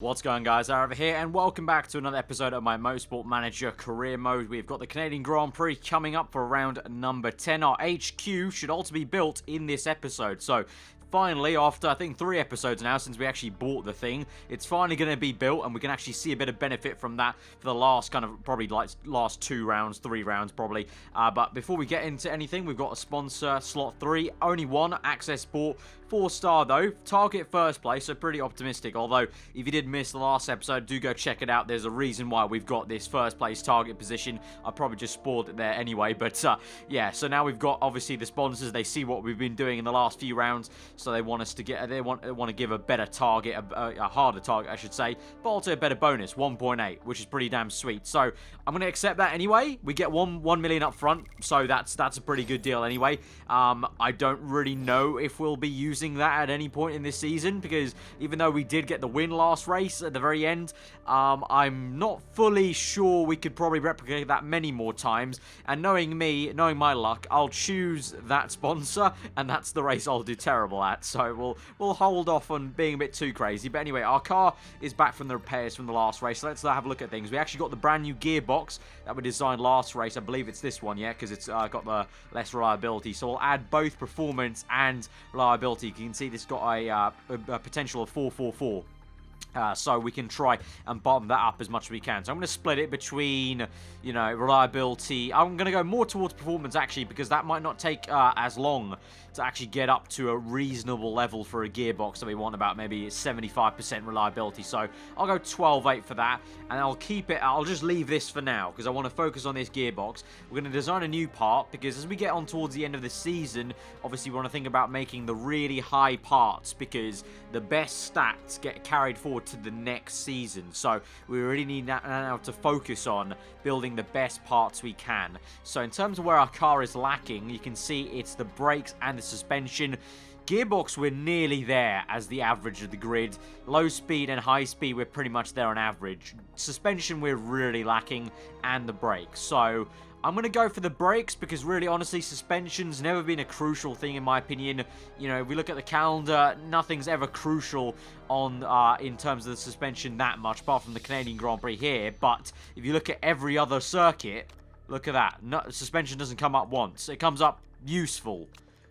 What's going on, guys? Aarava here, and welcome back to another episode of my Motorsport Manager Career Mode. We've got the Canadian Grand Prix coming up for round number 10. Our HQ should also be built in this episode, so finally, after I think 3 episodes now since we actually bought the thing, it's finally going to be built, and we can actually see a bit of benefit from that for the last probably like last 2 rounds, 3 rounds probably. But before we get into anything, we've got a sponsor, slot 3, only one, Access Sport. 4-star though, target first place, so pretty optimistic. Although, if you did miss the last episode, do go check it out. There's a reason why we've got this first place target position. I probably just spoiled it there anyway, but yeah. So now we've got obviously the sponsors. They see what we've been doing in the last few rounds, so they want us to get. They want to give a better target, a harder target, I should say, but also a better bonus, 1.8, which is pretty damn sweet. So I'm gonna accept that anyway. We get 1 million up front, so that's a pretty good deal anyway. I don't really know if we'll be using that at any point in this season, because even though we did get the win last race at the very end, I'm not fully sure we could probably replicate that many more times. And knowing me, knowing my luck, I'll choose that sponsor, and that's the race I'll do terrible at. So we'll hold off on being a bit too crazy. But anyway, our car is back from the repairs from the last race, so let's have a look at things. We actually got the brand new gearbox that we designed last race. I believe it's this one, yeah, because it's got the less reliability. So we'll add both performance and reliability. You can see this got a potential of 444. So we can try and bottom that up as much as we can. So I'm going to split it between, you know, reliability. I'm going to go more towards performance, actually, because that might not take as long to actually get up to a reasonable level for a gearbox that we want, about maybe 75% reliability. So I'll go 12.8 for that, and I'll keep it. I'll just leave this for now, because I want to focus on this gearbox. We're going to design a new part, because as we get on towards the end of the season, obviously we want to think about making the really high parts, because the best stats get carried forward to the next season. So we really need now to focus on building the best parts we can. So in terms of where our car is lacking, you can see it's the brakes and the suspension. Gearbox, we're nearly there as the average of the grid. Low speed and high speed, we're pretty much there on average. Suspension, we're really lacking, and the brakes. So I'm going to go for the brakes, because really, honestly, suspension's never been a crucial thing in my opinion. You know, if we look at the calendar, nothing's ever crucial on in terms of the suspension that much, apart from the Canadian Grand Prix here. But if you look at every other circuit, look at that. No, suspension doesn't come up once. It comes up useful.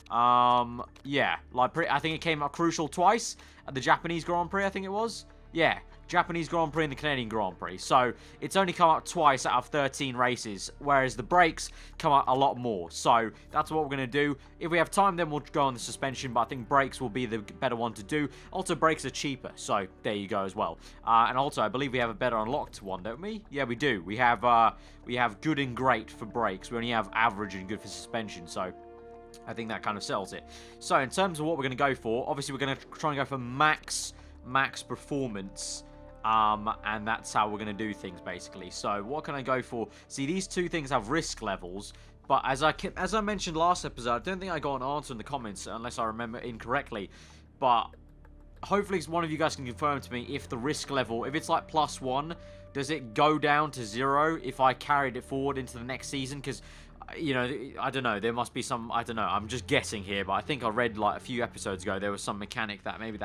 Yeah, like I think it came up crucial twice at the Japanese Grand Prix, I think it was. Yeah, Japanese Grand Prix and the Canadian Grand Prix. So it's only come up twice out of 13 races, whereas the brakes come up a lot more. So that's what we're going to do. If we have time, then we'll go on the suspension, but I think brakes will be the better one to do. Also, brakes are cheaper, so there you go as well. And also, I believe we have a better unlocked one, don't we? Yeah, we do. We have good and great for brakes. We only have average and good for suspension, so I think that kind of sells it. So in terms of what we're going to go for, obviously we're going to try and go for max performance. And that's how we're going to do things, basically. So what can I go for? See, these two things have risk levels, but as I mentioned last episode, I don't think I got an answer in the comments, unless I remember incorrectly. But hopefully one of you guys can confirm to me if the risk level, if it's like +1, does it go down to 0 if I carried it forward into the next season? Because, you know, I don't know, there must be some, I don't know, I'm just guessing here, but I think I read like a few episodes ago there was some mechanic that maybe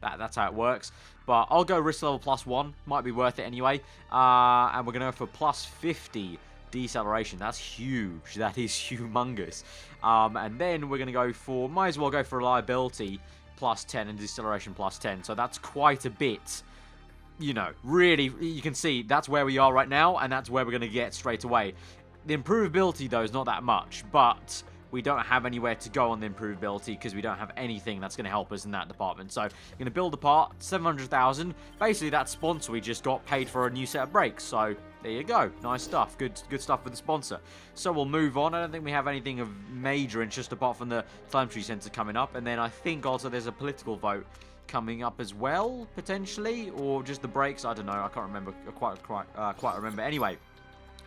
that's how it works. But I'll go risk level +1, might be worth it anyway. And we're going to go for +50 deceleration. That's huge, that is humongous. And then we're going to go for, might as well go for reliability +10 and deceleration +10, so that's quite a bit. You know, really, you can see that's where we are right now, and that's where we're going to get straight away. The improvability, though, is not that much, but we don't have anywhere to go on the improvability because we don't have anything that's going to help us in that department. So, we're going to build a part, 700,000. Basically, that sponsor we just got paid for a new set of brakes. So, there you go. Nice stuff. Good stuff with the sponsor. So, we'll move on. I don't think we have anything of major interest apart from the telemetry sensor coming up. And then I think also there's a political vote coming up as well, potentially. Or just the brakes. I don't know. I can't remember quite remember. Anyway.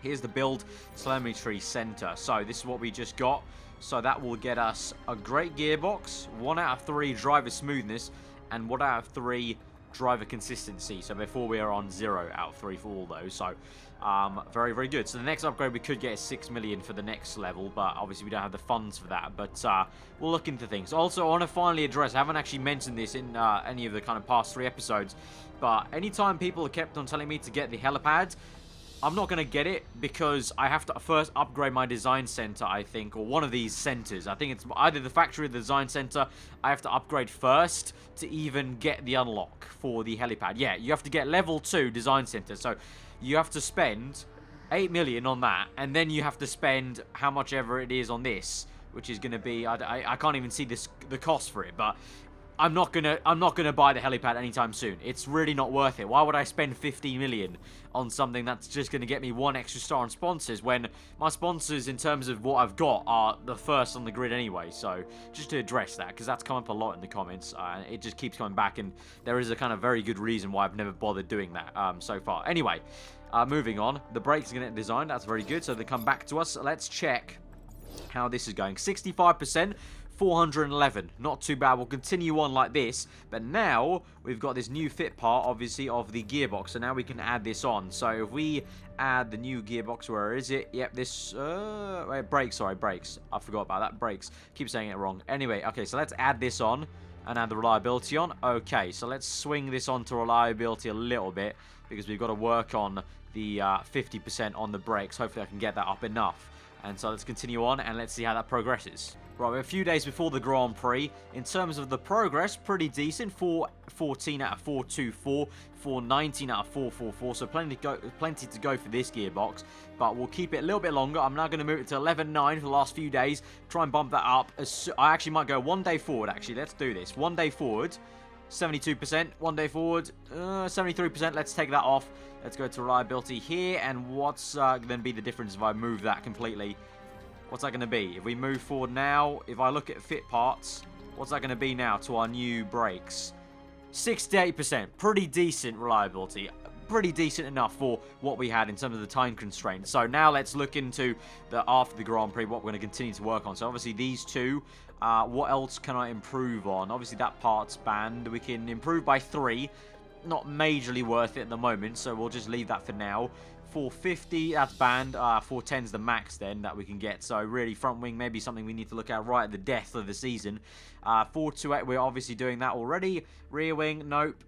Here's the build telemetry center. So this is what we just got. So that will get us a great gearbox, 1 out of 3 driver smoothness, and 1 out of 3 driver consistency. So before we are on 0 out of 3 for all those. So very, very good. So the next upgrade we could get is 6 million for the next level, but obviously we don't have the funds for that. But we'll look into things. Also, I want to finally address, I haven't actually mentioned this in any of the kind of past 3 episodes, but anytime people have kept on telling me to get the helipad, I'm not going to get it because I have to first upgrade my design center, I think, or one of these centers. I think it's either the factory or the design center. I have to upgrade first to even get the unlock for the helipad. Yeah, you have to get level 2 design center. So you have to spend 8 million on that, and then you have to spend how much ever it is on this, which is going to be, I can't even see the cost for it, but I'm not gonna buy the helipad anytime soon. It's really not worth it. Why would I spend 15 million on something that's just gonna get me 1 extra star on sponsors when my sponsors, in terms of what I've got, are the first on the grid anyway? So just to address that, because that's come up a lot in the comments, it just keeps coming back, and there is a kind of very good reason why I've never bothered doing that so far. Anyway, moving on. The brakes are gonna get designed. That's very good. So they come back to us. Let's check how this is going. 65%. 411, not too bad. We'll continue on like this, but now we've got this new fit part, obviously, of the gearbox, so now we can add this on. So if we add the new gearbox, where is it? Yep, this, wait, brakes, sorry, brakes. I forgot about that, brakes. Keep saying it wrong. Anyway, okay, so let's add this on and add the reliability on. Okay, so let's swing this on to reliability a little bit, because we've got to work on the 50% on the brakes. Hopefully I can get that up enough. And so let's continue on, and let's see how that progresses. Right, we're a few days before the Grand Prix. In terms of the progress, pretty decent. 414 out of 424, 419 out of 444. So plenty to go for this gearbox. But we'll keep it a little bit longer. I'm now going to move it to 11.9 for the last few days. Try and bump that up. I actually might go 1 day forward, actually. Let's do this. 1 day forward. 72%. 1 day forward. 73%. Let's take that off. Let's go to reliability here. And what's going to be the difference if I move that completely? What's that going to be? If we move forward now, if I look at fit parts, what's that going to be now to our new brakes? 68%. Pretty decent reliability. Pretty decent enough for what we had in terms of the time constraint. So now let's look into after the Grand Prix, what we're going to continue to work on. So obviously these two, what else can I improve on? Obviously that part's banned. We can improve by 3. Not majorly worth it at the moment, so we'll just leave that for now. 450, that's banned. 410's the max then that we can get. So really, front wing maybe something we need to look at right at the death of the season. 428, we're obviously doing that already. Rear wing, nope.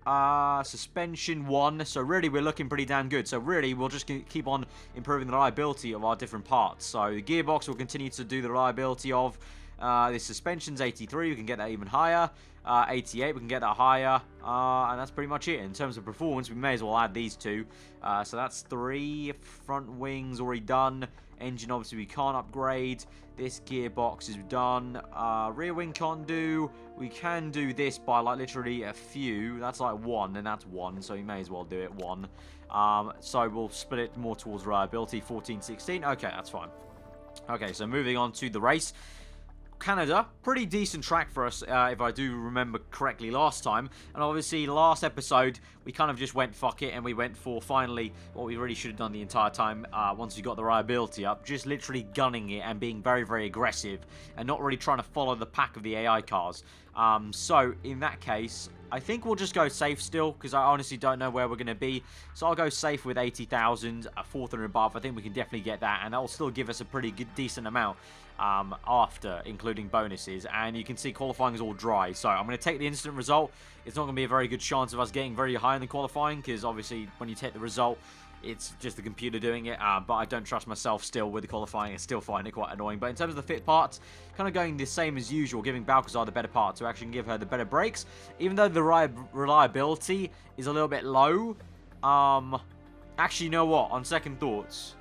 Suspension 1. So really, we're looking pretty damn good. So really, we'll just keep on improving the reliability of our different parts. So the gearbox will continue to do the reliability of. The suspension's 83, we can get that even higher. 88, we can get that higher. And that's pretty much it. In terms of performance, we may as well add these two. So that's 3. Front wings already done. Engine, obviously, we can't upgrade. This gearbox is done. Rear wing can't do. We can do this by, like, literally a few. That's like 1, and that's 1. So you may as well do it 1. So we'll split it more towards reliability. 14, 16. Okay, that's fine. Okay, so moving on to the race. Canada, pretty decent track for us, if I do remember correctly last time. And obviously, last episode, we kind of just went fuck it, and we went for, finally, what we really should have done the entire time, once we got the reliability up. Just literally gunning it and being very, very aggressive, and not really trying to follow the pack of the AI cars. So, in that case, I think we'll just go safe still, because I honestly don't know where we're going to be. So I'll go safe with 80,000, 4th and above. I think we can definitely get that, and that will still give us a pretty good, decent amount after, including bonuses. And you can see qualifying is all dry. So I'm going to take the instant result. It's not going to be a very good chance of us getting very high in the qualifying, because obviously when you take the result, it's just the computer doing it, but I don't trust myself still with the qualifying. I still find it quite annoying. But in terms of the fit parts, kind of going the same as usual, giving Balcazar the better parts to actually give her the better brakes. Even though the reliability is a little bit low, actually, you know what? On second thoughts,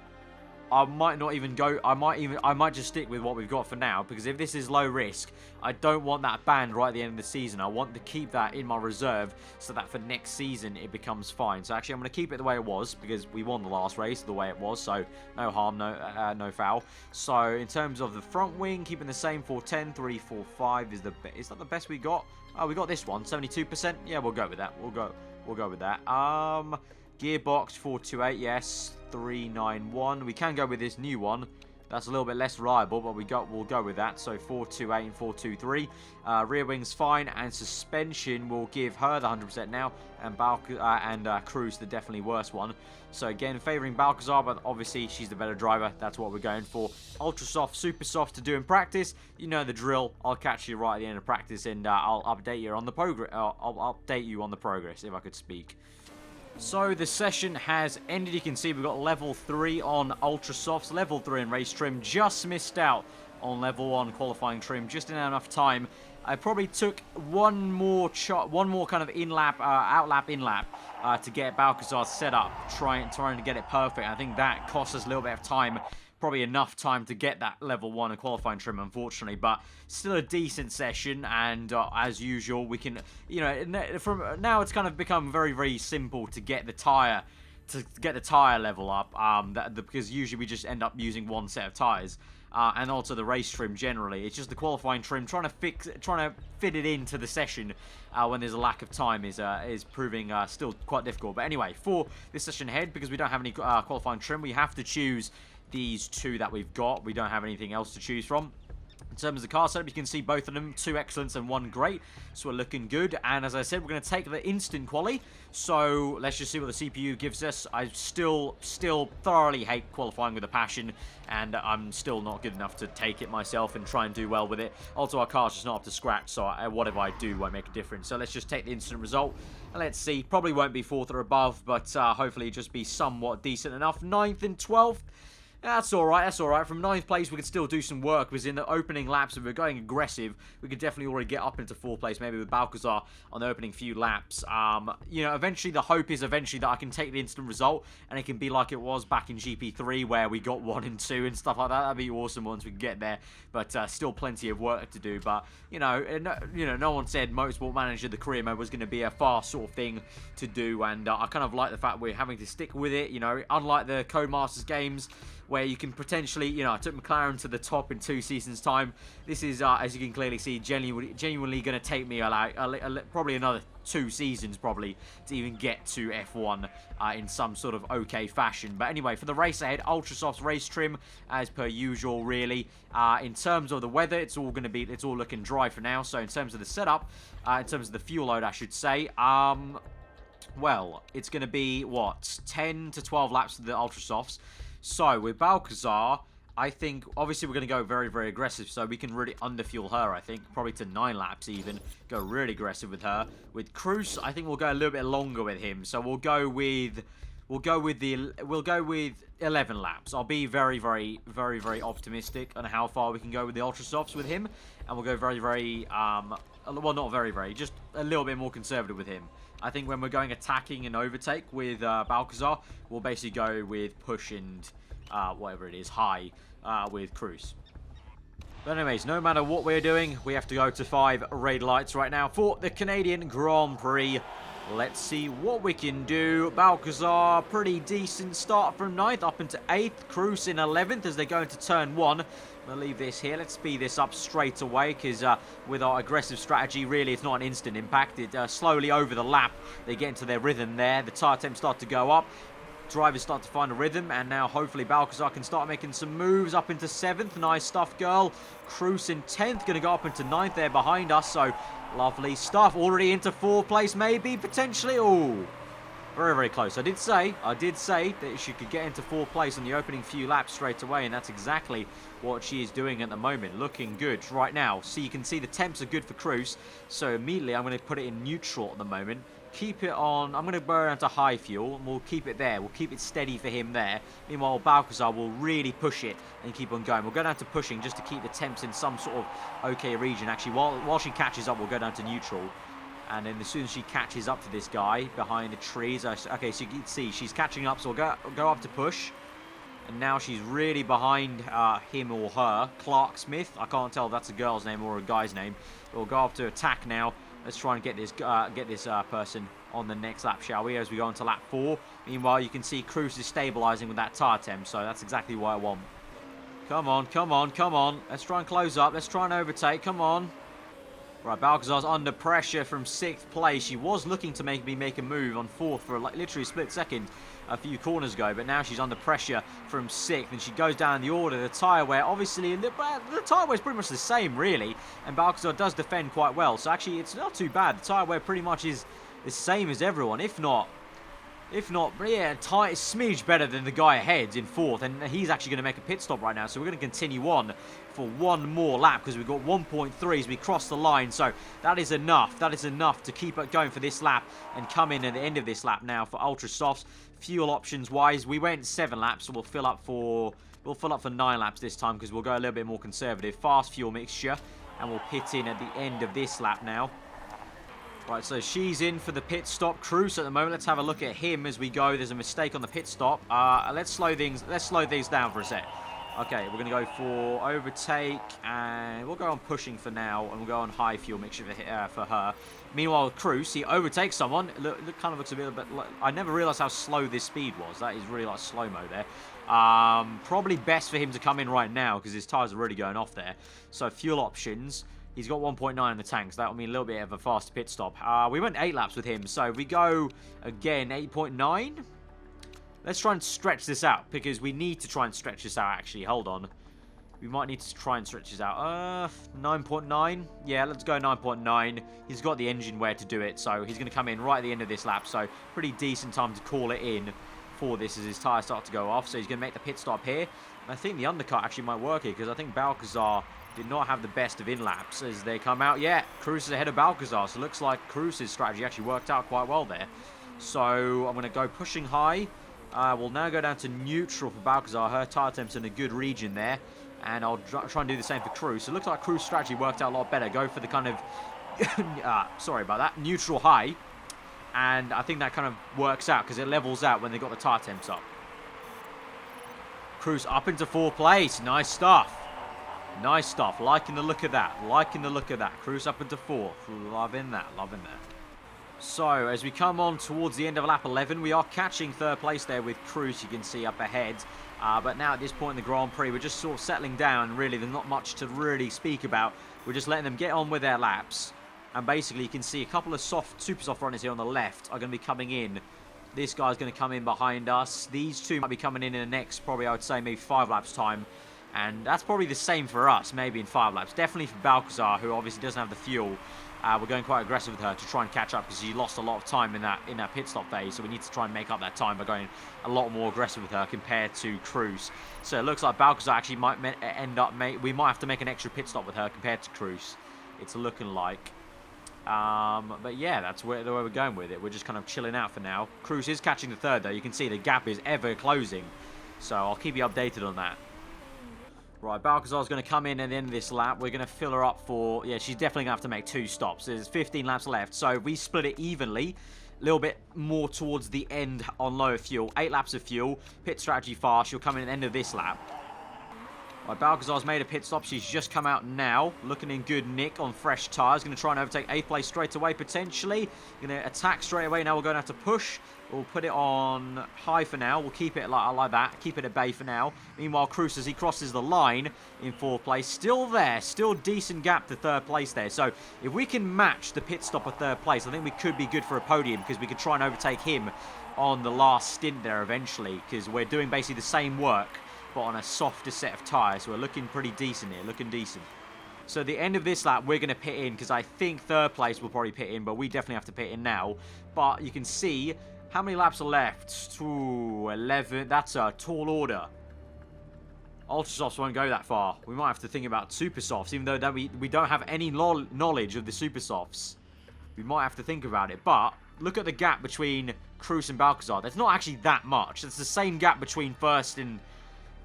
I might not even go. I might just stick with what we've got for now, because if this is low risk, I don't want that banned right at the end of the season. I want to keep that in my reserve so that for next season it becomes fine. So actually, I'm going to keep it the way it was, because we won the last race the way it was. So no harm, no foul. So in terms of the front wing, keeping the same 410, 345 is that the best we got? Oh, we got this one, 72%. Yeah, we'll go with that. We'll go with that. Gearbox 428, yes. 391. We can go with this new one. That's a little bit less reliable, but we'll go with that. So 428 and 423. Rear wing's fine, and suspension will give her the 100% now, and Cruz the definitely worse one. So again, favouring Balcazar, but obviously she's the better driver. That's what we're going for. Ultra soft, super soft to do in practice. You know the drill. I'll catch you right at the end of practice, and I'll update you on the progress. I'll update you on the progress if I could speak. So the session has ended. You can see we've got level 3 on Ultra Softs, level 3 in race trim. Just missed out on level 1 qualifying trim. Just didn't have enough time. I probably took one more kind of outlap, to get Balcazar set up, trying to get it perfect. I think that cost us a little bit of time. Probably enough time to get that level 1 in qualifying trim, unfortunately, but still a decent session. And as usual, we can, from now it's kind of become very, very simple to get the tire level up, because usually we just end up using one set of tires. And also the race trim generally. It's just the qualifying trim, trying to fit it into the session when there's a lack of time is proving still quite difficult. But anyway, for this session ahead, because we don't have any qualifying trim, we have to choose these 2 that we've got. We don't have anything else to choose from. In terms of the car setup, you can see both of them, 2 excellents and 1 great, so we're looking good. And as I said, we're going to take the instant quali, so let's just see what the CPU gives us. I still thoroughly hate qualifying with a passion, and I'm still not good enough to take it myself and try and do well with it. Also, our car's just not up to scratch, so whatever I do won't make a difference. So let's just take the instant result, and let's see. Probably won't be 4th or above, but hopefully just be somewhat decent enough. 9th and 12th. That's alright, that's alright. From 9th place, we could still do some work, because in the opening laps, if we're going aggressive, we could definitely already get up into 4th place, maybe with Balcazar on the opening few laps. Eventually, the hope is eventually that I can take the instant result, and it can be like it was back in GP3, where we got 1 and 2 and stuff like that. That'd be awesome once we can get there, but still plenty of work to do. But, no one said Motorsport Manager, the career mode, was going to be a fast sort of thing to do, and I kind of like the fact we're having to stick with it, unlike the Codemasters games, where you can potentially, I took Mclaren to the top in 2 seasons' time. This is, as you can clearly see, genuinely going to take me probably another 2 seasons, probably, to even get to F1 in some sort of okay fashion. But anyway, for the race ahead, Ultra Soft's race trim, as per usual, really. In terms of the weather, it's all looking dry for now. So in terms of the setup, in terms of the fuel load, I should say, well, it's going to be, 10 to 12 laps of the Ultra Softs. So, with Balcazar, I think, obviously, we're going to go very, very aggressive, so we can really underfuel her, I think, probably to 9 laps even, go really aggressive with her. With Cruz, I think we'll go a little bit longer with him, so we'll go with 11 laps. I'll be very, very, very, very optimistic on how far we can go with the Ultra Softs with him, and we'll go very, very, well, not very, very, just a little bit more conservative with him. I think when we're going attacking and overtake with Balcazar, we'll basically go with push and whatever it is, high with Cruz. But anyways, no matter what we're doing, we have to go to 5 red lights right now for the Canadian Grand Prix. Let's see what we can do. Balcazar, pretty decent start from 9th up into 8th. Cruz in 11th as they go into turn 1. I'm going to leave this here. Let's speed this up straight away, because with our aggressive strategy, really, it's not an instant impact. It slowly over the lap, they get into their rhythm there. The tire temps start to go up. Drivers start to find a rhythm, and now hopefully Balcazar can start making some moves up into 7th. Nice stuff, girl. Cruz in 10th, going to go up into 9th there behind us, so lovely stuff. Already into 4th place, maybe, potentially. Oh, very, very close. I did say that she could get into 4th place on the opening few laps straight away, and that's exactly what she is doing at the moment. Looking good right now. So you can see the temps are good for Cruz, so immediately I'm going to put it in neutral at the moment. Keep it on. I'm going to burn down to high fuel, and we'll keep it there. We'll keep it steady for him there. Meanwhile, Balcazar will really push it and keep on going. We'll go down to pushing just to keep the temps in some sort of okay region. Actually, while she catches up, we'll go down to neutral. And then as soon as she catches up to this guy behind the trees, okay, so you can see she's catching up, so we'll go up to push. And now she's really behind him or her. Clark Smith. I can't tell if that's a girl's name or a guy's name. We'll go up to attack now. Let's try and get this person on the next lap, shall we, as we go into lap 4. Meanwhile, you can see Cruz is stabilising with that tyre temp, so that's exactly what I want. Come on, come on, come on. Let's try and close up. Let's try and overtake. Come on. Right, Balcazar's under pressure from 6th place. She was looking to make a move on 4th for like literally a split second a few corners ago, but now she's under pressure from 6th, and she goes down the order. The tyre wear, obviously, the tyre wear is pretty much the same, really, and Balcazar does defend quite well, so actually it's not too bad. The tyre wear pretty much is the same as everyone, if not, yeah, a smidge better than the guy ahead in 4th, and he's actually going to make a pit stop right now, so we're going to continue on for one more lap, because we've got 1.3 as we cross the line, so that is enough. That is enough to keep it going for this lap and come in at the end of this lap now for Ultra Softs. Fuel options wise, we went 7 laps, so we'll fill up for 9 laps this time, because we'll go a little bit more conservative. Fast fuel mixture, and we'll pit in at the end of this lap now. Right, so she's in for the pit stop. Cruz at the moment. Let's have a look at him as we go. There's a mistake on the pit stop. Let's slow things down for a sec. Okay, we're going to go for overtake, and we'll go on pushing for now, and we'll go on high fuel mixture for her. Meanwhile, Cruz, he overtakes someone. Look, kind of looks a bit like, I never realised how slow this speed was. That is really like slow-mo there. Probably best for him to come in right now, because his tyres are really going off there. So fuel options. He's got 1.9 in the tanks. That will mean a little bit of a faster pit stop. We went 8 laps with him, so we go again 8.9. Let's try and stretch this out, because we need to try and stretch this out, actually. Hold on. We might need to try and stretch this out. 9.9. Yeah, let's go 9.9. He's got the engine wear to do it, so he's going to come in right at the end of this lap. So pretty decent time to call it in for this as his tyres start to go off. So he's going to make the pit stop here. And I think the undercut actually might work here, because I think Balcazar did not have the best of in-laps as they come out. Yeah, Cruz is ahead of Balcazar, so it looks like Cruz's strategy actually worked out quite well there. So I'm going to go pushing high. We'll now go down to neutral for Balcazar. Her tyre temp's in a good region there, and I'll try and do the same for Cruz. So it looks like Cruz's strategy worked out a lot better. Go for the kind of, sorry about that, neutral high, and I think that kind of works out because it levels out when they've got the tyre temps up. Cruz up into 4th place. Nice stuff. Nice stuff. Liking the look of that. Liking the look of that. Cruz up into 4th. Loving that. Loving that. So, as we come on towards the end of lap 11, we are catching 3rd place there with Cruz, you can see up ahead. But now at this point in the Grand Prix, we're just sort of settling down. Really, there's not much to really speak about. We're just letting them get on with their laps. And basically, you can see a couple of super soft runners here on the left are going to be coming in. This guy's going to come in behind us. These two might be coming in the next, probably I would say, maybe 5 laps time. And that's probably the same for us, maybe in 5 laps. Definitely for Balcazar, who obviously doesn't have the fuel. We're going quite aggressive with her to try and catch up, because she lost a lot of time in that pit stop phase. So we need to try and make up that time by going a lot more aggressive with her compared to Cruz. So it looks like Balcazar actually might end up... we might have to make an extra pit stop with her compared to Cruz. It's looking like. But yeah, that's where we're going with it. We're just kind of chilling out for now. Cruz is catching the 3rd, though. You can see the gap is ever closing. So I'll keep you updated on that. Right, Balcazar's going to come in at the end of this lap. We're going to fill her up for... Yeah, she's definitely going to have to make 2 stops. There's 15 laps left. So if we split it evenly, a little bit more towards the end on lower fuel. 8 laps of fuel. Pit strategy fast. She'll come in at the end of this lap. Right, Balcazar's made a pit stop. She's just come out now. Looking in good nick on fresh tyres. Going to try and overtake 8th place straight away, potentially. Going to attack straight away. Now we're going to have to push. We'll put it on high for now. We'll keep it like that. Keep it at bay for now. Meanwhile, Cruz, as he crosses the line in 4th place, still there. Still decent gap to 3rd place there. So if we can match the pit stop at 3rd place, I think we could be good for a podium, because we could try and overtake him on the last stint there eventually, because we're doing basically the same work, but on a softer set of tyres. So we're looking pretty decent here. Looking decent. So at the end of this lap, we're going to pit in, because I think 3rd place will probably pit in, but we definitely have to pit in now. But you can see... How many laps are left? Ooh, 11. That's a tall order. Ultra Softs won't go that far. We might have to think about Super Softs, even though we don't have any knowledge of the Super Softs. We might have to think about it. But look at the gap between Cruz and Balcazar. There's not actually that much. It's the same gap between first and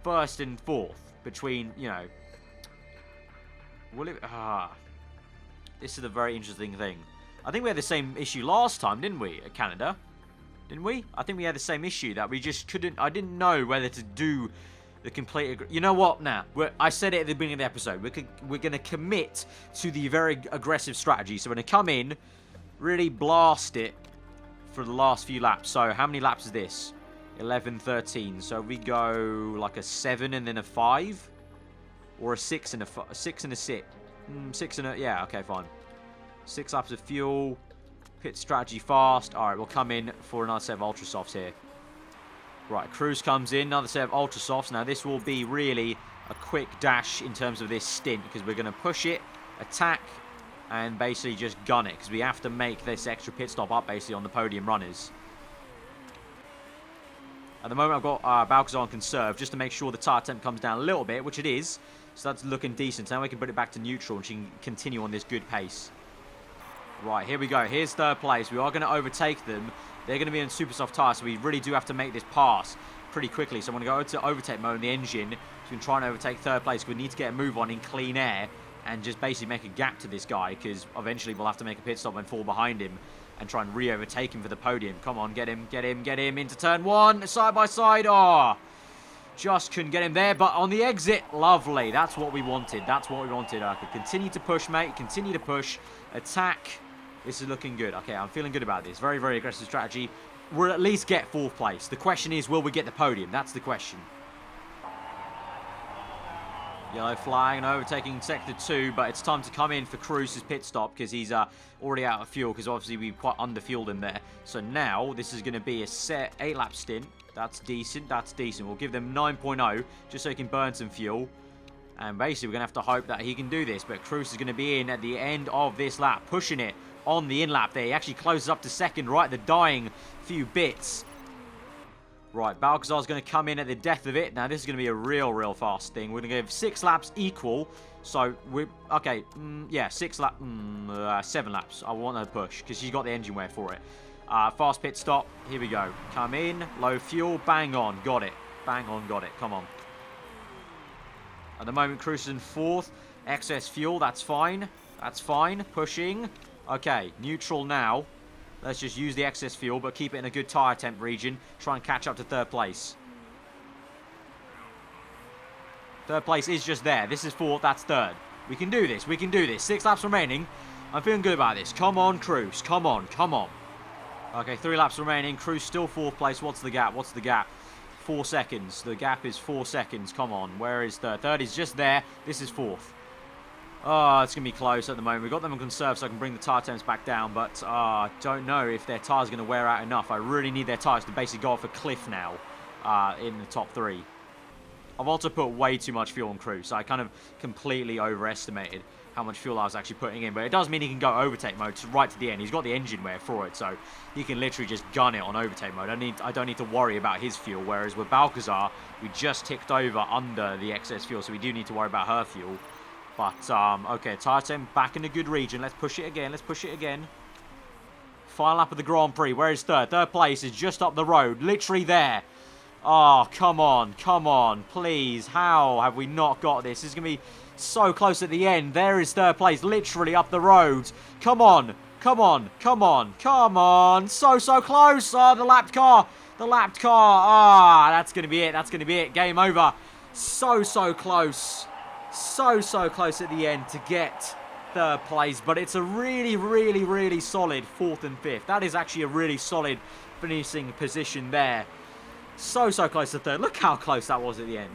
4th. Between, you know... This is a very interesting thing. I think we had the same issue last time, didn't we, at Canada? Didn't we? I think we had the same issue, that we just couldn't... I didn't know whether to do the complete... You know what? Nah. I said it at the beginning of the episode. We're going to commit to the very aggressive strategy. So we're going to come in, really blast it for the last few laps. So how many laps is this? 11, 13. So we go like a 7 and then a 5? Or a 6 and a 6? 6 and a... Yeah, okay, fine. 6 laps of fuel. Pit strategy fast. Alright, we'll come in for another set of Ultra Softs here. Right, Cruz comes in. Another set of Ultra Softs. Now, this will be really a quick dash in terms of this stint, because we're going to push it, attack, and basically just gun it, because we have to make this extra pit stop up basically on the podium runners. At the moment, I've got Balcazar on conserve just to make sure the tyre temp comes down a little bit, which it is. So that's looking decent. So now we can put it back to neutral and she can continue on this good pace. Right, here we go. Here's third place. We are going to overtake them. They're going to be in super soft tyres, so we really do have to make this pass pretty quickly. So I'm going to go to overtake mode in the engine. So we can try and overtake third place. We need to get a move on in clean air and just basically make a gap to this guy, because eventually we'll have to make a pit stop and fall behind him and try and re-overtake him for the podium. Come on, get him, get him, get him into turn one, side by side. Oh, just couldn't get him there, but on the exit, lovely. That's what we wanted. That's what we wanted. I could continue to push, mate. Continue to push, attack. This is looking good. Okay, I'm feeling good about this. Very, very aggressive strategy. We'll at least get 4th place. The question is, will we get the podium? That's the question. Yellow flag and overtaking sector 2, but it's time to come in for Cruz's pit stop because he's already out of fuel, because obviously we quite underfueled him there. So now this is going to be a set 8-lap stint. That's decent. That's decent. We'll give them 9.0 just so he can burn some fuel. And basically we're going to have to hope that he can do this, but Cruz is going to be in at the end of this lap, pushing it on the in-lap there. He actually closes up to second right at the dying few bits. Right, Balcazar's going to come in at the death of it. Now, this is going to be a real fast thing. We're going to give 6 laps equal. So, okay, yeah, 7 laps. I want her to push, because she's got the engine wear for it. Fast pit stop. Here we go. Come in. Low fuel. Bang on. Got it. Bang on. Got it. Come on. At the moment, Cruz is in 4th. Excess fuel. That's fine. That's fine. Pushing. Okay, neutral now. Let's just use the excess fuel, but keep it in a good tyre temp region. Try and catch up to 3rd place. 3rd place is just there. This is 4th, that's 3rd. We can do this, we can do this. 6 laps remaining. I'm feeling good about this. Come on, Cruz. Come on, come on. Okay, 3 laps remaining. Cruz still 4th place. What's the gap? What's the gap? 4 seconds. The gap is 4 seconds. Come on. Where is 3rd? 3rd is just there. This is 4th. Oh, it's going to be close at the moment. We've got them on conserve so I can bring the tyre temps back down, but I don't know if their tyres are going to wear out enough. I really need their tyres to basically go off a cliff now in the top 3. I've also put way too much fuel on Cruz, so I kind of completely overestimated how much fuel I was actually putting in, but it does mean he can go overtake mode right to the end. He's got the engine wear for it, so he can literally just gun it on overtake mode. I don't need to worry about his fuel, whereas with Balcazar, we just ticked over under the excess fuel, so we do need to worry about her fuel. But, okay, tyre temp back in a good region. Let's push it again. Let's push it again. Final lap of the Grand Prix. Where is 3rd? 3rd place is just up the road. Literally there. Oh, come on. Come on. Please. How have we not got this? This is going to be so close at the end. There is 3rd place. Literally up the road. Come on. Come on. Come on. Come on. So close. Oh, the lapped car. The lapped car. Ah, that's going to be it. That's going to be it. Game over. So close. So close at the end to get 3rd place, but it's a really solid 4th and 5th. That is actually a really solid finishing position there. So close to 3rd. Look how close that was at the end.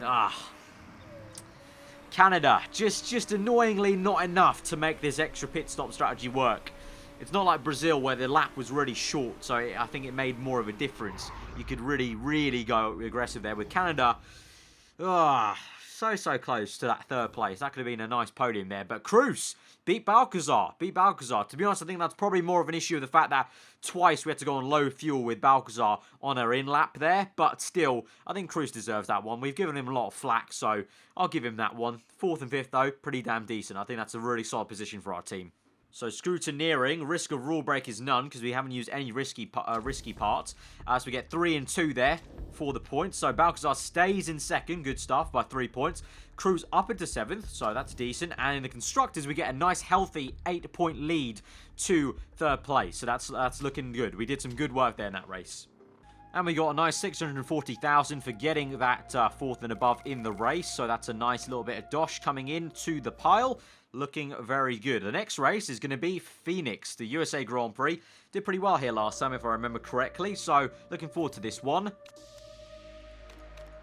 Canada, just annoyingly not enough to make this extra pit stop strategy work. It's not like Brazil where the lap was really short, so I think it made more of a difference. You could really go aggressive there. With Canada, so close to that 3rd place. That could have been a nice podium there. But Cruz beat Balcazar. To be honest, I think that's probably more of an issue of the fact that twice we had to go on low fuel with Balcazar on our in-lap there. But still, I think Cruz deserves that one. We've given him a lot of flack, so I'll give him that one. 4th and 5th, though, pretty damn decent. I think that's a really solid position for our team. So scrutineering, risk of rule break is none because we haven't used any risky parts. So we get 3 and 2 there for the points. So Balcazar stays in 2nd, good stuff, by 3 points. Cruz up into 7th, so that's decent. And in the constructors, we get a nice healthy 8-point lead to 3rd place. So that's looking good. We did some good work there in that race. And we got a nice 640,000 for getting that 4th and above in the race. So that's a nice little bit of dosh coming into the pile. Looking very good. The next race is going to be Phoenix, the USA Grand Prix. Did pretty well here last time, if I remember correctly. So, looking forward to this one.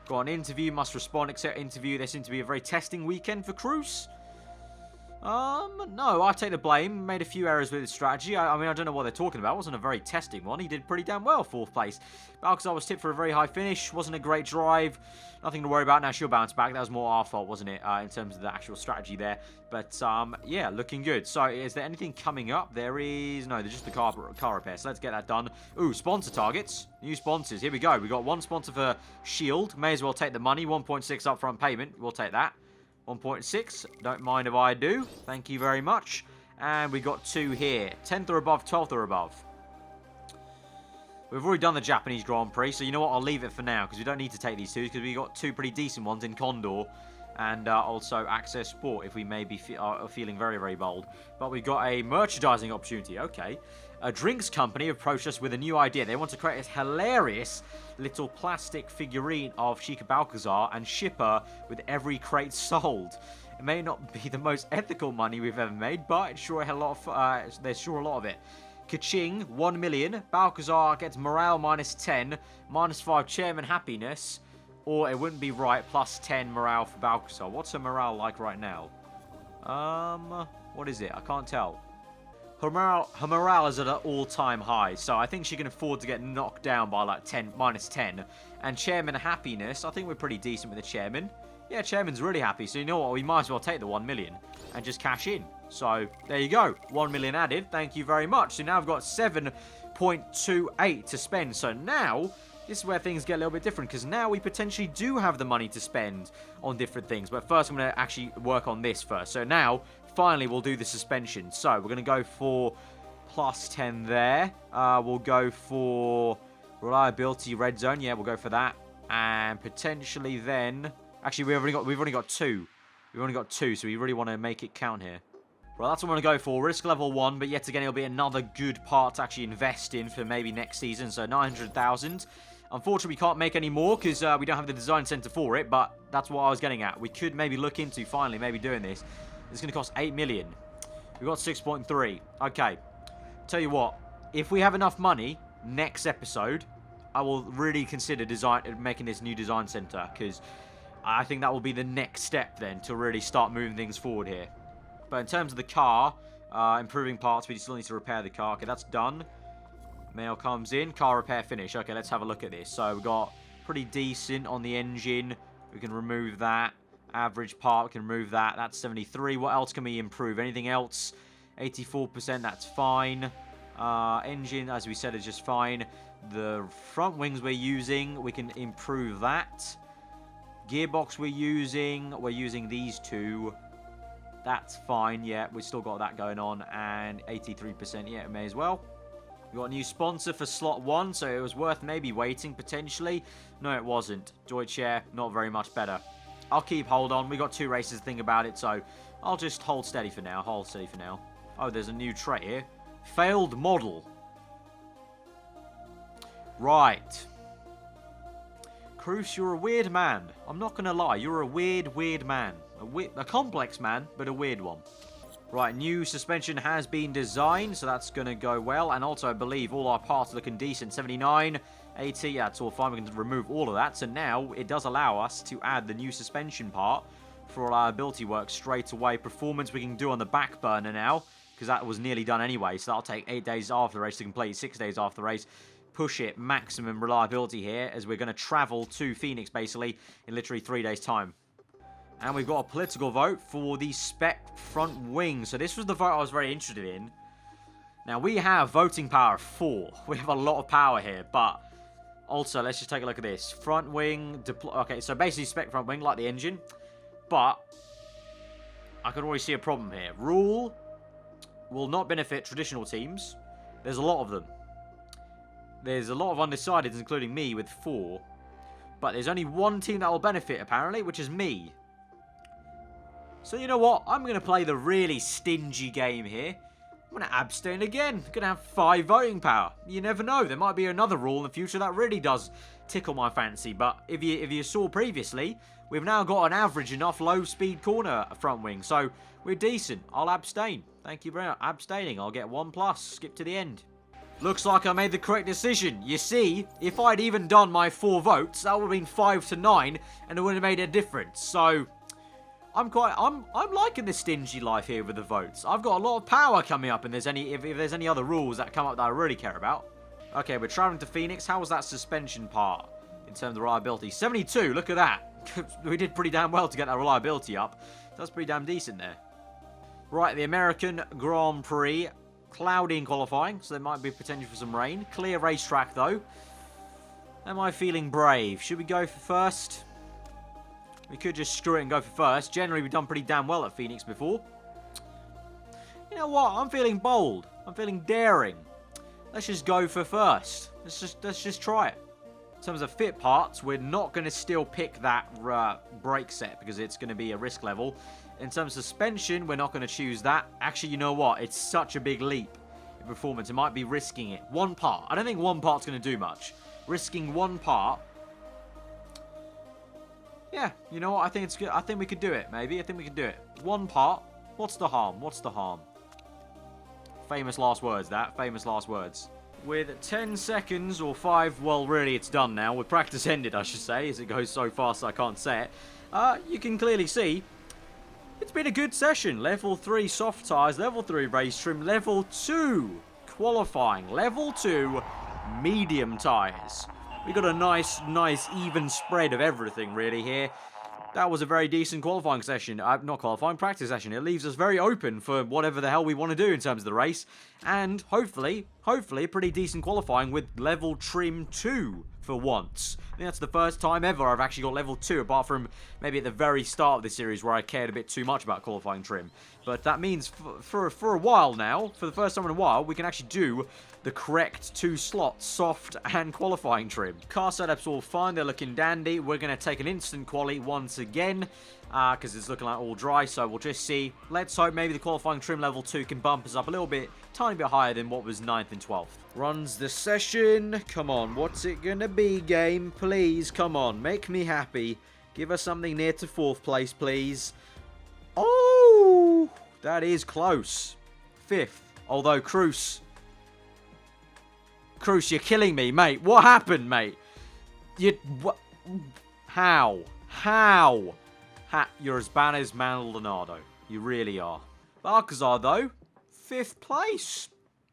Got an interview, must respond, accept interview. There seems to be a very testing weekend for Cruz. No, I take the blame. Made a few errors with his strategy. I mean, I don't know what they're talking about. It wasn't a very testing one. He did pretty damn well, 4th place. Balcazar was tipped for a very high finish. Wasn't a great drive. Nothing to worry about. Now she'll bounce back. That was more our fault, wasn't it, in terms of the actual strategy there. But, yeah, looking good. So, is there anything coming up? There is... No, there's just the car repair. So, let's get that done. Ooh, sponsor targets. New sponsors. Here we go. We got one sponsor for Shield. May as well take the money. 1.6 upfront payment. We'll take that. 1.6, don't mind if I do. Thank you very much. And we got 2 here. 10th or above, 12th or above. We've already done the Japanese Grand Prix, so you know what? I'll leave it for now, because we don't need to take these 2, because we got 2 pretty decent ones in Condor. And also Access Sport, if we may be feeling very, very bold. But we've got a merchandising opportunity. Okay. A drinks company approached us with a new idea. They want to create this hilarious little plastic figurine of Chica Balcazar and ship her with every crate sold. It may not be the most ethical money we've ever made, but it's sure a lot of, there's sure a lot of it. Kaching, 1 million. Balcazar gets morale -10, -5 chairman happiness. Or it wouldn't be right, +10 morale for Balcazar. What's her morale like right now? What is it? I can't tell. Her morale is at an all-time high, so I think she can afford to get knocked down by like -10. And chairman happiness, I think we're pretty decent with the chairman. Yeah, chairman's really happy, so you know what? We might as well take the 1 million and just cash in. So, there you go. 1 million added. Thank you very much. So now I've got 7.28 to spend. So now... This is where things get a little bit different, because now we potentially do have the money to spend on different things. But first, I'm going to actually work on this first. So now, finally, we'll do the suspension. So we're going to go for +10 there. We'll go for reliability red zone. Yeah, we'll go for that. And potentially then... Actually, we've only got 2. We've only got 2, so we really want to make it count here. Well, that's what I'm going to go for. Risk level 1, but yet again, it'll be another good part to actually invest in for maybe next season. So 900,000. Unfortunately, we can't make any more because we don't have the design center for it, but that's what I was getting at. We could maybe look into finally maybe doing this. It's going to cost 8 million. We've got 6.3. Okay. Tell you what, if we have enough money, next episode, I will really consider making this new design center, because I think that will be the next step then to really start moving things forward here. But in terms of the car, improving parts, we still need to repair the car. Okay, that's done. Mail comes in. Car repair finish. Okay, let's have a look at this. So we've got pretty decent on the engine. We can remove that. Average part, we can remove that. That's 73. What else can we improve? Anything else? 84%, that's fine. Engine, as we said, is just fine. The front wings we're using, we can improve that. Gearbox we're using these 2. That's fine, yeah, we've still got that going on. And 83%, yeah, it may as well. We got a new sponsor for slot 1, so it was worth maybe waiting, potentially. No, it wasn't. Deutsche Air, not very much better. I'll keep hold on. We got 2 races to think about it, so I'll just hold steady for now. Hold steady for now. Oh, there's a new trait here. Failed model. Right. Cruz, you're a weird man. I'm not going to lie. You're a weird, weird man. A complex man, but a weird one. Right, new suspension has been designed, so that's going to go well. And also, I believe all our parts are looking decent. 79, 80, yeah, it's all fine. We can remove all of that. So now, it does allow us to add the new suspension part for reliability work straight away. Performance we can do on the back burner now, because that was nearly done anyway. So that'll take 8 days after the race to complete, 6 days after the race. Push it maximum reliability here, as we're going to travel to Phoenix, basically, in literally 3 days' time. And we've got a political vote for the spec front wing. So this was the vote I was very interested in. Now, we have voting power 4. We have a lot of power here. But also, let's just take a look at this. Front wing. Okay, so basically spec front wing, like the engine. But I could already see a problem here. Rule will not benefit traditional teams. There's a lot of them. There's a lot of undecideds, including me, with 4. But there's only one team that will benefit, apparently, which is me. So you know what? I'm going to play the really stingy game here. I'm going to abstain again. I'm going to have 5 voting power. You never know. There might be another rule in the future that really does tickle my fancy. But if you saw previously, we've now got an average enough low-speed corner front wing. So we're decent. I'll abstain. Thank you very much. Abstaining. I'll get 1+. Skip to the end. Looks like I made the correct decision. You see, if I'd even done my 4 votes, that would have been 5 to 9, and it would have made a difference. So... I'm liking this stingy life here with the votes. I've got a lot of power coming up, and if there's any other rules that come up that I really care about. Okay, we're traveling to Phoenix. How was that suspension part in terms of reliability? 72, look at that. We did pretty damn well to get that reliability up. That's pretty damn decent there. Right, the American Grand Prix. Cloudy in qualifying, so there might be potential for some rain. Clear racetrack, though. Am I feeling brave? Should we go for first? We could just screw it and go for first. Generally, we've done pretty damn well at Phoenix before. You know what? I'm feeling bold. I'm feeling daring. Let's just go for first. Let's just try it. In terms of fit parts, we're not going to still pick that brake set because it's going to be a risk level. In terms of suspension, we're not going to choose that. Actually, you know what? It's such a big leap in performance. It might be risking it. One part. I don't think one part's going to do much. Risking one part. Yeah, you know what? I think it's good. I think we could do it, maybe. I think we could do it. One part. What's the harm? What's the harm? Famous last words, that. Famous last words. With 10 seconds or 5, well, really, it's done now. With practice ended, I should say, as it goes so fast I can't say it. You can clearly see it's been a good session. Level 3 soft tyres, level 3 race trim, level 2 qualifying, level 2 medium tyres. We got a nice even spread of everything really here. That was a very decent qualifying session. Not qualifying, practice session. It leaves us very open for whatever the hell we want to do in terms of the race. And hopefully, pretty decent qualifying with level trim 2 for once. I think that's the first time ever I've actually got level 2, apart from maybe at the very start of the series where I cared a bit too much about qualifying trim. But that means for a while now, for the first time in a while, we can actually do the correct 2 slots, soft and qualifying trim. Car setup's all fine, they're looking dandy. We're going to take an instant quali once again, because it's looking like all dry, so we'll just see. Let's hope maybe the qualifying trim level 2 can bump us up a little bit, tiny bit higher than what was 9th and 12th. Runs the session. Come on, what's it going to be, game? Please, come on, make me happy. Give us something near to 4th place, please. Oh, that is close. 5th, although Cruz, you're killing me, mate. What happened, mate? What? How? You're as bad as Maldonado. You really are. Balcazar, though, 5th place.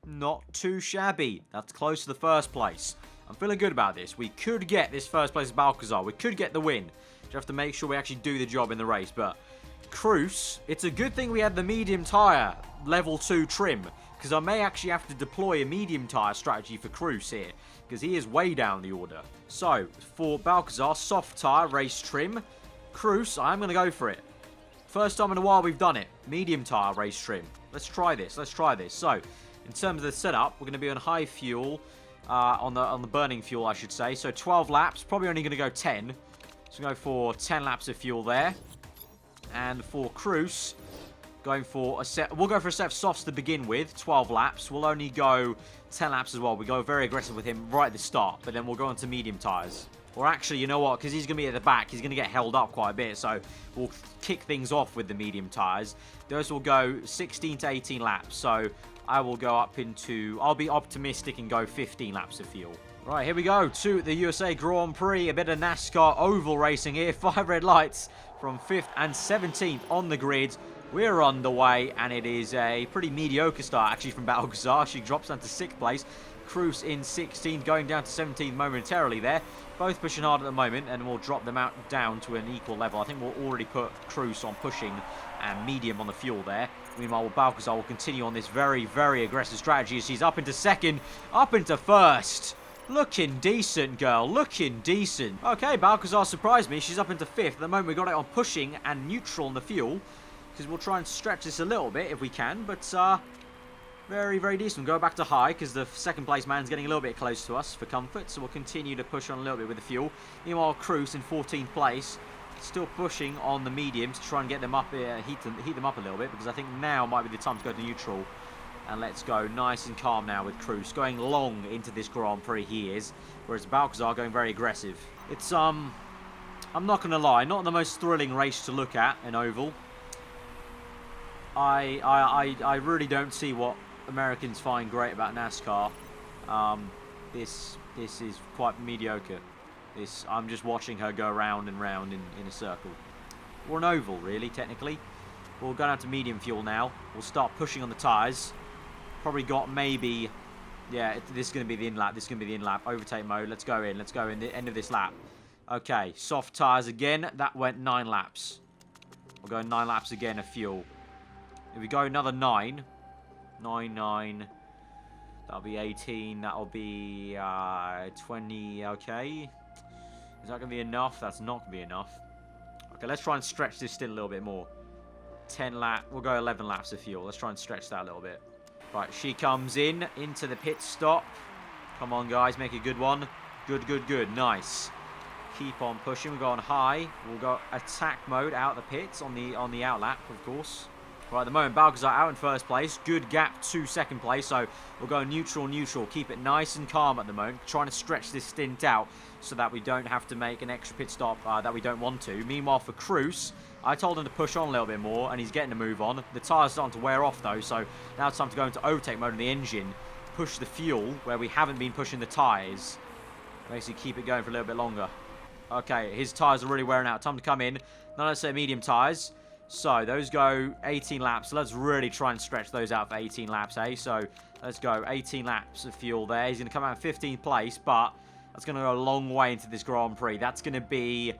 Not too shabby. That's close to the 1st place. I'm feeling good about this. We could get this 1st place of Balcazar. We could get the win. Just have to make sure we actually do the job in the race. But Cruz, it's a good thing we had the medium tyre level 2 trim, because I may actually have to deploy a medium tyre strategy for Cruz here, because he is way down the order. So, for Balcazar, soft tyre, race trim. Cruz, I'm going to go for it. First time in a while we've done it. Medium tyre, race trim. Let's try this. So, in terms of the setup, we're going to be on high fuel, on the burning fuel, I should say. So, 12 laps, probably only going to go 10. So, we'll go for 10 laps of fuel there. And for Cruz, going for a set, we'll go for a set of softs to begin with, 12 laps. We'll only go 10 laps as well. We go very aggressive with him right at the start, but then we'll go on to medium tyres. Or actually, you know what, because he's going to be at the back, he's going to get held up quite a bit, so we'll kick things off with the medium tyres. Those will go 16 to 18 laps, so I will go up into, I'll be optimistic and go 15 laps of fuel. Right, here we go to the USA Grand Prix, a bit of NASCAR oval racing here, 5 red lights from 5th and 17th on the grid. We're on the way, and it is a pretty mediocre start, actually, from Balcazar. She drops down to 6th place. Cruz in 16th, going down to 17th momentarily there. Both pushing hard at the moment, and we'll drop them down to an equal level. I think we'll already put Cruz on pushing and medium on the fuel there. Meanwhile, Balcazar will continue on this very, very aggressive strategy as she's up into 2nd, up into 1st. Looking decent, girl. Looking decent. Okay, Balcazar surprised me. She's up into 5th. At the moment, we got it on pushing and neutral on the fuel, because we'll try and stretch this a little bit if we can. But very, very decent. We'll go back to high, because the 2nd place man's getting a little bit close to us for comfort. So we'll continue to push on a little bit with the fuel. Meanwhile, Cruz in 14th place, still pushing on the medium to try and get them up, heat them up a little bit, because I think now might be the time to go to neutral. And let's go nice and calm now with Cruz. Going long into this Grand Prix he is, whereas Balcazar going very aggressive. It's, I'm not going to lie, not the most thrilling race to look at in oval. I really don't see what Americans find great about NASCAR. This is quite mediocre. I'm just watching her go round and round in a circle. or an oval, really, technically. We'll go down to medium fuel now. We'll start pushing on the tyres. Probably got maybe... Yeah, this is going to be the in-lap. This is going to be the in-lap. Overtake mode. Let's go in. Let's go in. The end of this lap. Okay, soft tyres again. That went 9 laps. We'll go 9 laps again of fuel. If we go another 9. 9. That'll be 18. That'll be 20. Okay. Is that going to be enough? That's not going to be enough. Okay, let's try and stretch this still a little bit more. 10 lap. We'll go 11 laps of fuel. Let's try and stretch that a little bit. Right, she comes into the pit stop. Come on, guys. Make a good one. Good, good, good. Nice. Keep on pushing. We'll go on high. We'll go attack mode out the pits on the out lap, of course. Right, at the moment, Balcazar out in first place. Good gap to second place. So we'll go neutral, neutral. Keep it nice and calm at the moment. Trying to stretch this stint out so that we don't have to make an extra pit stop that we don't want to. Meanwhile, for Cruz, I told him to push on a little bit more, and he's getting to move on. The tyre's starting to wear off, though, so now it's time to go into overtake mode on the engine. Push the fuel where we haven't been pushing the tyres. Basically, keep it going for a little bit longer. Okay, his tyres are really wearing out. Time to come in. Now let's say medium tyres. So, those go 18 laps. So let's really try and stretch those out for 18 laps, eh? So, let's go 18 laps of fuel there. He's going to come out in 15th place, but that's going to go a long way into this Grand Prix. That's going to be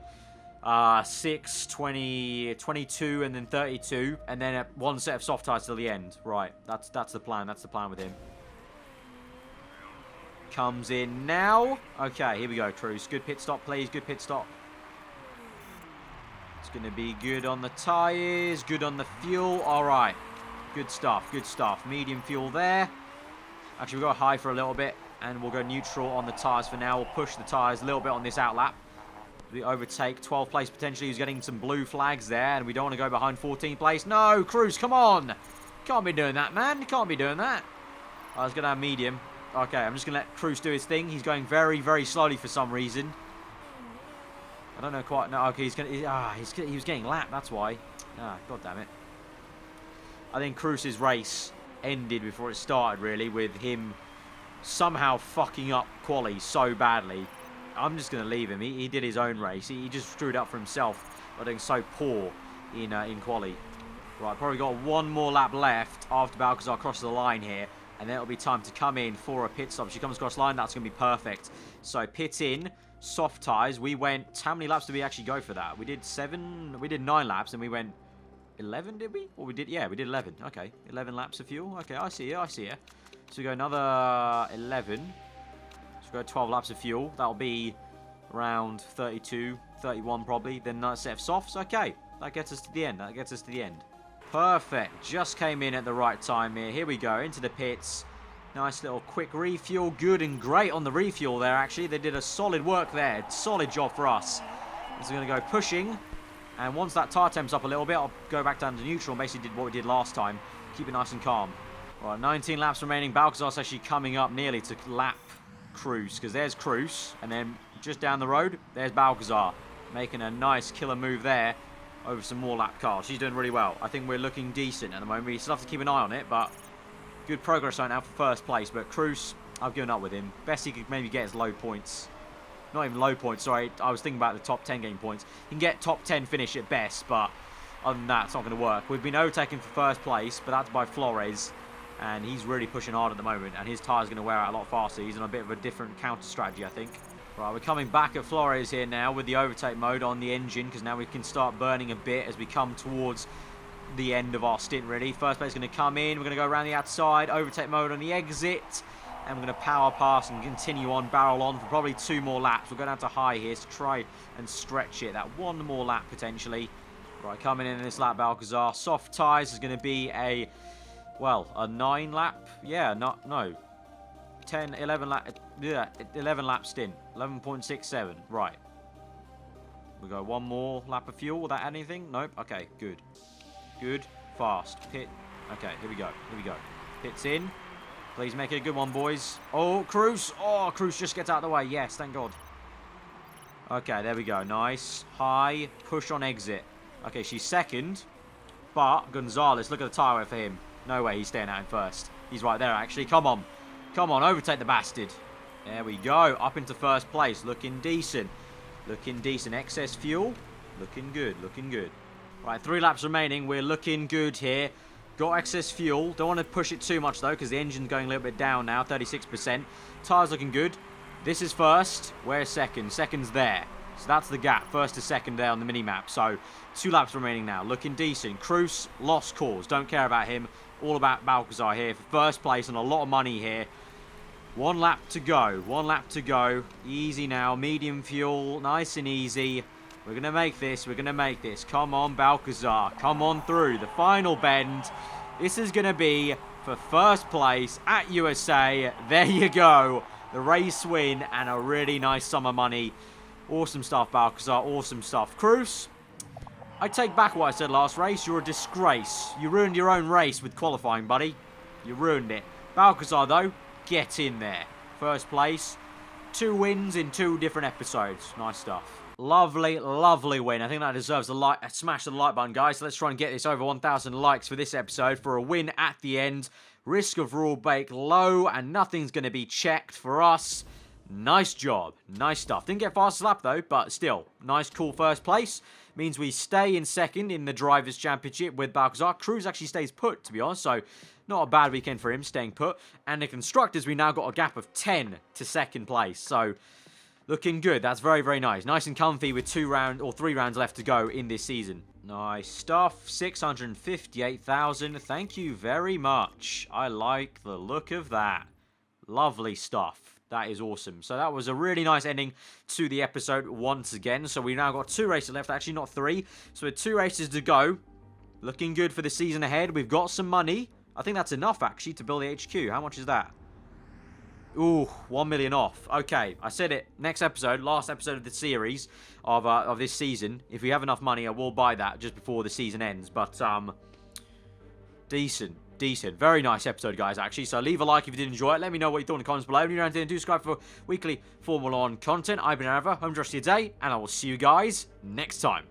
6, 20, 22, and then 32. And then one set of soft tyres till the end. Right, that's the plan. That's the plan with him. Comes in now. Okay, here we go, Cruz. Good pit stop, please. Good pit stop. It's going to be good on the tyres, good on the fuel. All right. Good stuff, good stuff. Medium fuel there. Actually, we'll go high for a little bit, and we'll go neutral on the tyres for now. We'll push the tyres a little bit on this out lap. We overtake 12th place potentially. He's getting some blue flags there, and we don't want to go behind 14th place. No, Cruz, come on. Can't be doing that, man. You can't be doing that. I was going to have medium. Okay, I'm just going to let Cruz do his thing. He's going very, very slowly for some reason. I don't know quite. No, okay, he was getting lapped. That's why. God damn it. I think Cruz's race ended before it started, really, with him somehow fucking up quali so badly. I'm just going to leave him. He did his own race. He just screwed up for himself by doing so poor in quali. Right, probably got one more lap left after Balcazar crosses the line here, and then it'll be time to come in for a pit stop. If she comes across the line, that's going to be perfect. So pit in. Soft tyres. We went... How many laps did we actually go for that? We did 7... We did 9 laps and we went... 11, did we? Or we did... Yeah, we did 11. Okay. 11 laps of fuel. Okay, I see you. I see you. So we go another 11. So we go 12 laps of fuel. That'll be around 32, 31 probably. Then another set of softs. Okay. That gets us to the end. That gets us to the end. Perfect. Just came in at the right time here. Here we go. Into the pits. Nice little quick refuel. Good and great on the refuel there, actually. They did a solid work there. Solid job for us. So we're going to go pushing. And once that tyre temp's up a little bit, I'll go back down to neutral and basically did what we did last time. Keep it nice and calm. Right, 19 laps remaining. Balcazar's actually coming up nearly to lap Cruz. Because there's Cruz. And then just down the road, there's Balcazar. Making a nice killer move there over some more lap cars. She's doing really well. I think we're looking decent at the moment. We still have to keep an eye on it, but... Good progress right now for first place, but Cruz, I've given up with him. Best he could maybe get is low points. Not even low points, sorry. I was thinking about the top 10 game points. He can get top 10 finish at best, but other than that, it's not going to work. We've been overtaken for first place, but that's by Flores, and he's really pushing hard at the moment, and his tyre's going to wear out a lot faster. He's on a bit of a different counter strategy, I think. Right, we're coming back at Flores here now with the overtake mode on the engine, because now we can start burning a bit as we come towards... the end of our stint, really. First place is going to come in. We're going to go around the outside, overtake mode on the exit, and we're going to power pass and continue on, barrel on for probably 2 more laps. We'll go down to high here to try and stretch it. That 1 more lap potentially. Right, coming in this lap, Balcazar. Soft tyres is going to be a 9 lap. Yeah, no. 10, 11 lap. Yeah, 11 lap stint. 11.67. Right. We go 1 more lap of fuel. Will that add anything? Nope. Okay, good. Good. Fast. Pit. Okay, here we go. Here we go. Pits in. Please make it a good one, boys. Oh, Cruz. Oh, Cruz just gets out of the way. Yes, thank God. Okay, there we go. Nice. High. Push on exit. Okay, she's second. But Gonzalez, look at the tyre wear for him. No way he's staying out in first. He's right there, actually. Come on. Come on, overtake the bastard. There we go. Up into first place. Looking decent. Looking decent. Excess fuel. Looking good. Looking good. Right, 3 laps remaining. We're looking good here. Got excess fuel. Don't want to push it too much, though, because the engine's going a little bit down now. 36%. Tyres looking good. This is first. Where's second? Second's there. So that's the gap. First to second there on the mini-map. So 2 laps remaining now. Looking decent. Cruz, lost cause. Don't care about him. All about Balcazar here for first place and a lot of money here. 1 lap to go. 1 lap to go. Easy now. Medium fuel. Nice and easy. We're going to make this. We're going to make this. Come on, Balcazar. Come on through. The final bend. This is going to be for first place at USA. There you go. The race win and a really nice sum of money. Awesome stuff, Balcazar. Awesome stuff. Cruz, I take back what I said last race. You're a disgrace. You ruined your own race with qualifying, buddy. You ruined it. Balcazar, though, get in there. First place. 2 wins in 2 different episodes. Nice stuff. Lovely, lovely win. I think that deserves a like. Smash the like button, guys. So let's try and get this over 1,000 likes for this episode for a win at the end. Risk of rule break low, and nothing's going to be checked for us. Nice job. Nice stuff. Didn't get fastest lap, though, but still. Nice, cool first place. Means we stay in second in the Drivers' Championship with Balcazar. Cruz actually stays put, to be honest, so not a bad weekend for him, staying put. And the Constructors, we now got a gap of 10 to second place, so looking good. That's very, very nice. Nice and comfy with 3 rounds left to go in this season. Nice stuff. 658,000. Thank you very much. I like the look of that. Lovely stuff. That is awesome. So that was a really nice ending to the episode once again. So we've now got 2 races left. Actually, not 3. So with 2 races to go. Looking good for the season ahead. We've got some money. I think that's enough, actually, to build the HQ. How much is that? Ooh, 1 million off. Okay, I said it. Next episode, last episode of the series of this season. If we have enough money, I will buy that just before the season ends. But, decent. Very nice episode, guys, actually. So leave a like if you did enjoy it. Let me know what you thought in the comments below. And if you're do subscribe for weekly Formula 1 content. I've been aarava. Home to the rest of your day. And I will see you guys next time.